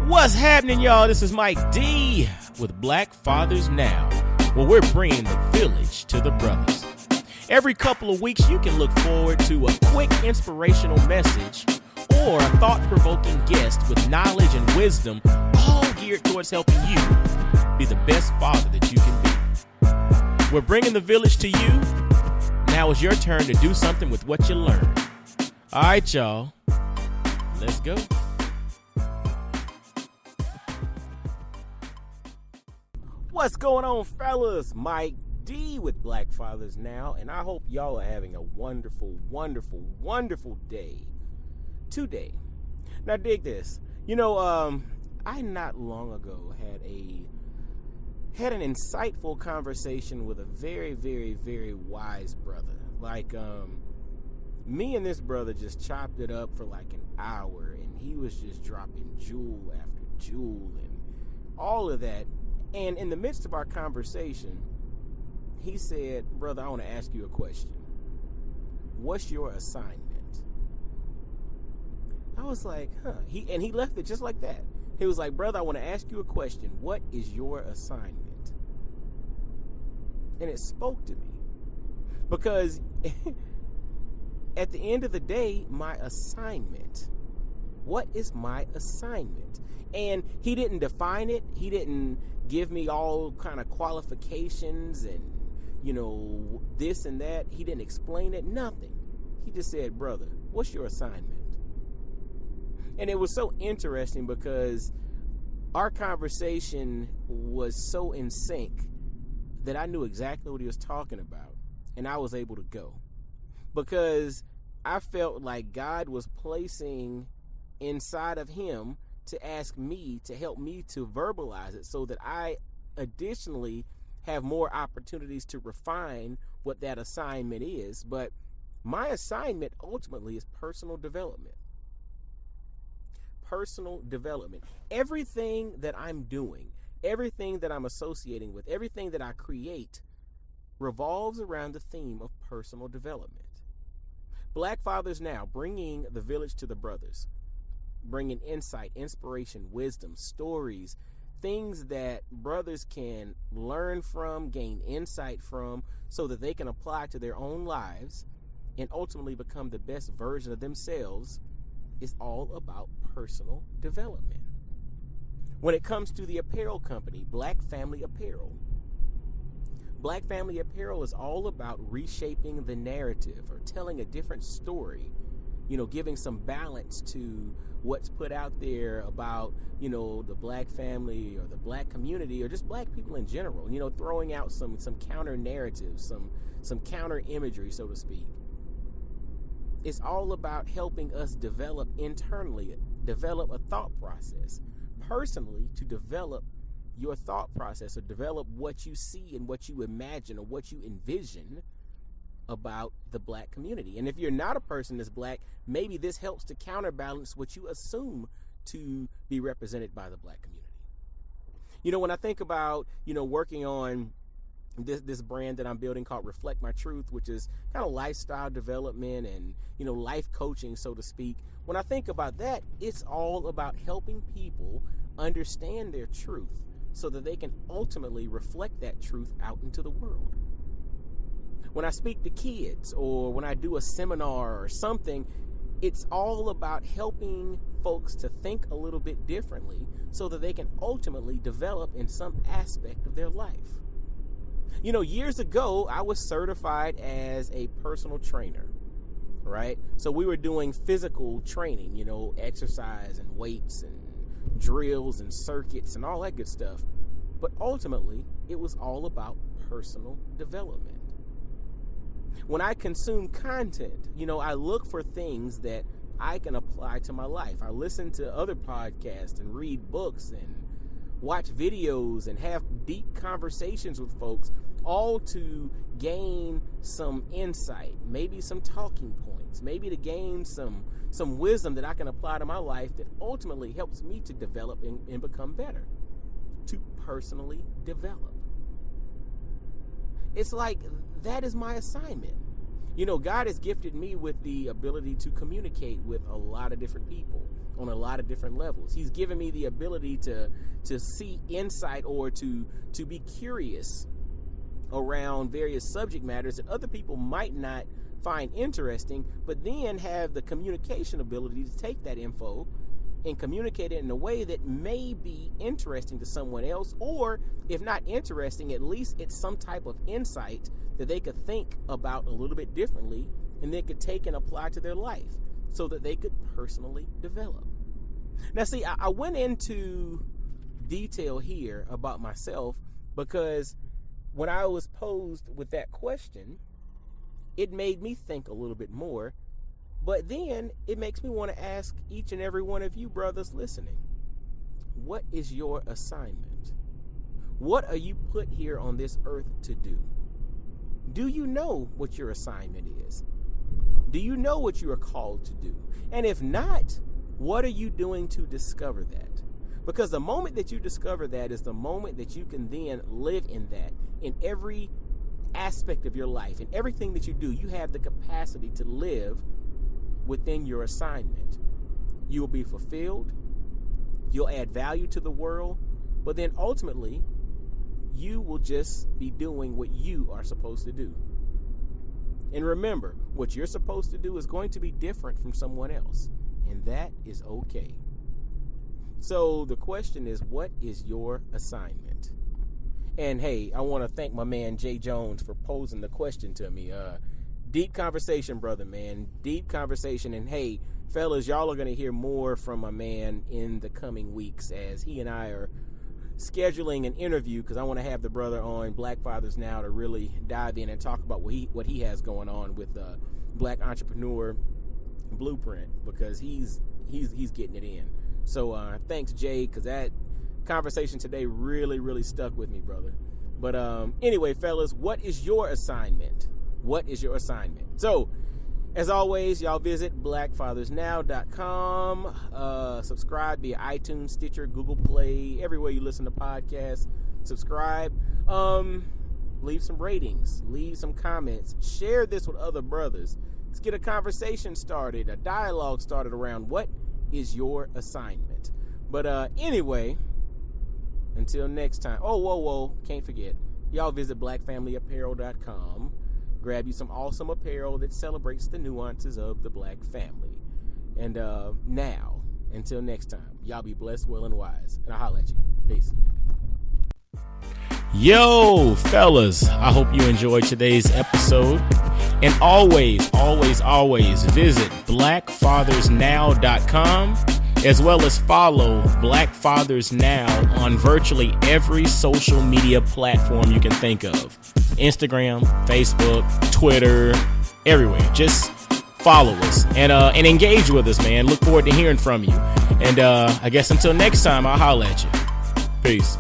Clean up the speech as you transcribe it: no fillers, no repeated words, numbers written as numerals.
What's happening, y'all? This is Mike D with Black Fathers Now, where we're bringing the village to the brothers. Every couple of weeks, you can look forward to a quick inspirational message or a thought-provoking guest with knowledge and wisdom, all geared towards helping you be the best father that you can be. We're bringing the village to you. Now it's your turn to do something with what you learned. All right, y'all. Let's go. What's going on, fellas? Mike D with Black Fathers Now, and I hope y'all are having a wonderful, wonderful, wonderful day today. Now, dig this. I not long ago had an insightful conversation with a very, very, very wise brother. Me and this brother just chopped it up for like an hour, and he was just dropping jewel after jewel and all of that. And in the midst of our conversation, he said, "Brother, I want to ask you a question. What's your assignment?" I was like, He left it just like that. He was like, "Brother, I want to ask you a question. What is your assignment?" And it spoke to me. Because at the end of the day, my assignment. What is my assignment? And he didn't define it. He didn't give me all kind of qualifications and, this and that. He didn't explain it, nothing. He just said, "Brother, what's your assignment?" And it was so interesting because our conversation was so in sync that I knew exactly what he was talking about, and I was able to go. Because I felt like God was placing inside of him to ask me to help me to verbalize it so that I additionally have more opportunities to refine what that assignment is. But my assignment ultimately is personal development. Personal development. Everything that I'm doing, everything that I'm associating with, everything that I create revolves around the theme of personal development. Black Fathers Now, bringing the village to the brothers. Bringing insight, inspiration, wisdom, stories, things that brothers can learn from, gain insight from, so that they can apply to their own lives and ultimately become the best version of themselves, is all about personal development. When it comes to the apparel company, Black Family Apparel, Black Family Apparel is all about reshaping the narrative or telling a different story, giving some balance to what's put out there about, the black family or the black community or just black people in general, throwing out some counter narratives, some counter imagery, so to speak. It's all about helping us develop internally, develop a thought process, personally, to develop your thought process or develop what you see and what you imagine or what you envision about the black community. And if you're not a person that's black, maybe this helps to counterbalance what you assume to be represented by the black community. When I think about, working on this brand that I'm building called Reflect My Truth, which is kind of lifestyle development and, life coaching, so to speak. When I think about that, it's all about helping people understand their truth so that they can ultimately reflect that truth out into the world. When I speak to kids or when I do a seminar or something, it's all about helping folks to think a little bit differently so that they can ultimately develop in some aspect of their life. Years ago, I was certified as a personal trainer, right? So we were doing physical training, exercise and weights and drills and circuits and all that good stuff. But ultimately, it was all about personal development. When I consume content, I look for things that I can apply to my life. I listen to other podcasts and read books and watch videos and have deep conversations with folks, all to gain some insight, maybe some talking points, maybe to gain some wisdom that I can apply to my life that ultimately helps me to develop and become better, to personally develop. It's like that is my assignment. God has gifted me with the ability to communicate with a lot of different people. on a lot of different levels. He's given me the ability to see insight or to be curious around various subject matters that other people might not find interesting, but then have the communication ability to take that info and communicate it in a way that may be interesting to someone else, or if not interesting, at least it's some type of insight that they could think about a little bit differently and they could take and apply to their life so that they could personally develop. Now, see, I went into detail here about myself because when I was posed with that question, it made me think a little bit more. But then it makes me want to ask each and every one of you brothers listening, what is your assignment? What are you put here on this earth to do? Do you know what your assignment is? Do you know what you are called to do? And if not, what are you doing to discover that? Because the moment that you discover that is the moment that you can then live in that in every aspect of your life. In everything that you do, you have the capacity to live within your assignment. You will be fulfilled. You'll add value to the world. But then ultimately, you will just be doing what you are supposed to do. And remember, what you're supposed to do is going to be different from someone else. And that is okay. So the question is, what is your assignment? And hey, I want to thank my man Jay Jones for posing the question to me. Deep conversation, brother, man. Deep conversation. And hey, fellas, y'all are going to hear more from my man in the coming weeks as he and I are scheduling an interview, because I want to have the brother on Black Fathers Now to really dive in and talk about what he has going on with Black Entrepreneur Blueprint, because he's getting it in. So thanks, Jay, because that conversation today really stuck with me, brother. But anyway, fellas, what is your assignment? What is your assignment? So, as always, y'all visit blackfathersnow.com. Subscribe via iTunes, Stitcher, Google Play, everywhere you listen to podcasts. Subscribe. Leave some ratings. Leave some comments. Share this with other brothers. Let's get a conversation started, a dialogue started around what is your assignment. But anyway, until next time. Oh, whoa, can't forget. Y'all visit blackfamilyapparel.com. Grab you some awesome apparel that celebrates the nuances of the Black family. And now, until next time, y'all be blessed, well, and wise. And I'll holler at you. Peace. Yo, fellas, I hope you enjoyed today's episode. And always visit blackfathersnow.com, as well as follow Black Fathers Now on virtually every social media platform you can think of. Instagram, Facebook, Twitter, everywhere. Just follow us and engage with us, man. Look forward to hearing from you. And I guess until next time, I'll holler at you. Peace.